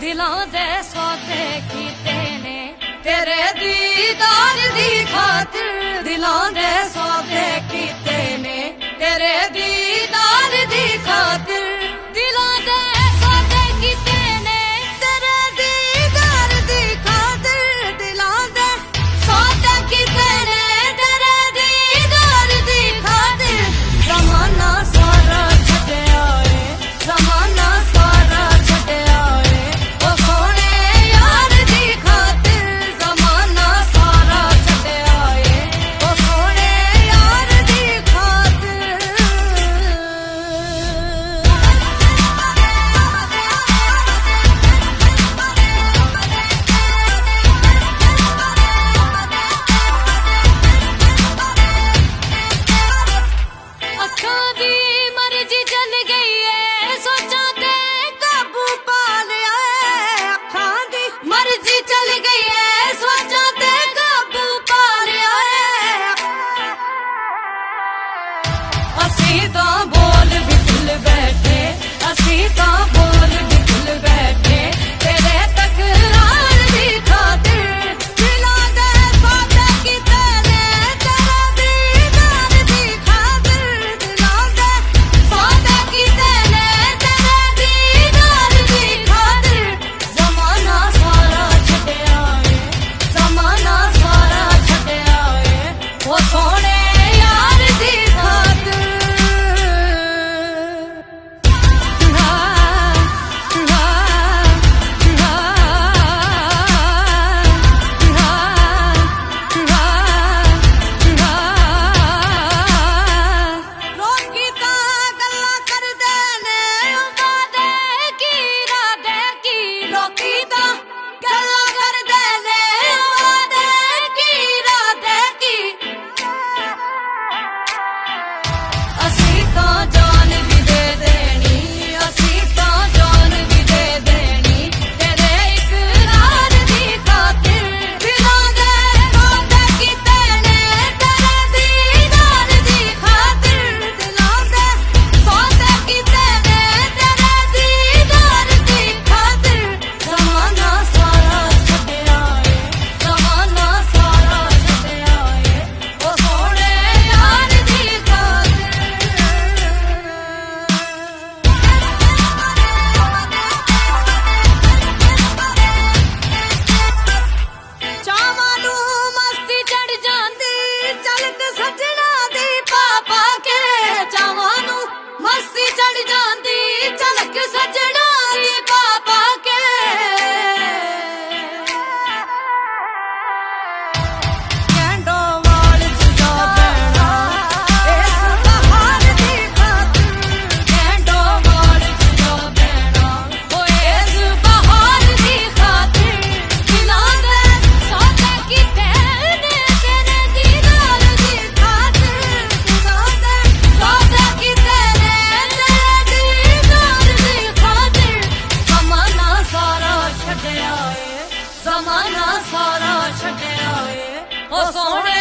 दिलां दे सौदे कीते ने तेरे दीदार दी खातिर दिलां दे सौदे कीते ने तेरे दीदार दी खातिर दिलां दे सौदे कीते ने तेरे दीदार दी खातिर दिलां दे सौदे कीते ने तेरे दीदार दी खातिर ज़माना सारा छड्डिया ए ज़माना सारा छड्डिया ए ओ सोहणे यार दी खातिर ज़माना सारा छड्डिया ए ओ सोहणे यार दी अखां दी मर्जी चल गई है सोचां ते काबू पा लिया है अखां दी मर्जी चल गई है सोचां ते काबू पा लिया है असीं तां बोल भी भुल बैठे असीं तां बोल भी भुल बैठे तेरे तकरार दी खातिर दिलां दे सौदे कीते ने तेरे दीदार दी खातिर दिलां दे सौदे कीते ने तेरे दीदार दी खातिर ज़माना सारा छड्डिया ए ज़माना सारा छड्डिया ए ओ सोहणे यार दी खातिर लोकी तां गल्लां करदे ने वादे की इरादे की लोकी तां गल्लां करदे ने वादे की इरादे की असीं तां जान भी दे देनी असीं तां जान भी दे देनी तेरे इकरार दी खातिर दिलां दे सौदे कीते ने तेरे दीदार दी खातिर दिलां दे सौदे कीते ने तेरे दीदार दी खातिर ज़माना सारा छड्डिया ए ज़माना सारा छड्डिया ए ओ सोहणे यार दी ਚਾਵਾਂ ਨੂੰ ਮਸਤੀ ਚੜ ਜਾਂਦੀ ਚਲਕ ਸੱਜਣਾ ਦੀ ਪਾਪਾ ਕੇ ਚਾਵਾਂ ਨੂੰ ਮਸਤੀ ਚੜ ਜਾਂਦੀ ਚਲਕ ਸੱਜਣਾ ਦੀ ਪਾਪਾ ਕੇ ਕੈਂਡੋ ਵਾਲ ਜੁਦਾ ਬੈਣਾ ਇਸ ਬਹਾਰ ਦੀ ਖਾतिर ਕੈਂਡੋ ਵਾਲ ਜੁਦਾ ਬੈਣਾ ਓ ਇਸ ਬਹਾਰ ਦੀ ਖਾतिर ਦਿਲਾਂ ਦੇ ਸੌਦੇ ਕੀਤੇ ਨੇ ਤੇਰੇ ਦੀਦਾਰ ਦੀ ਖਾतिर ਦਿਲਾਂ ਦੇ ਸੌਦੇ ਕੀਤੇ ਨੇ ਤੇਰੇ ਦੀਦਾਰ ਦੀ ਖਾतिर ज़माना सारा छड्डिया ए ज़माना सारा छड्डिया ए ओ सोहणे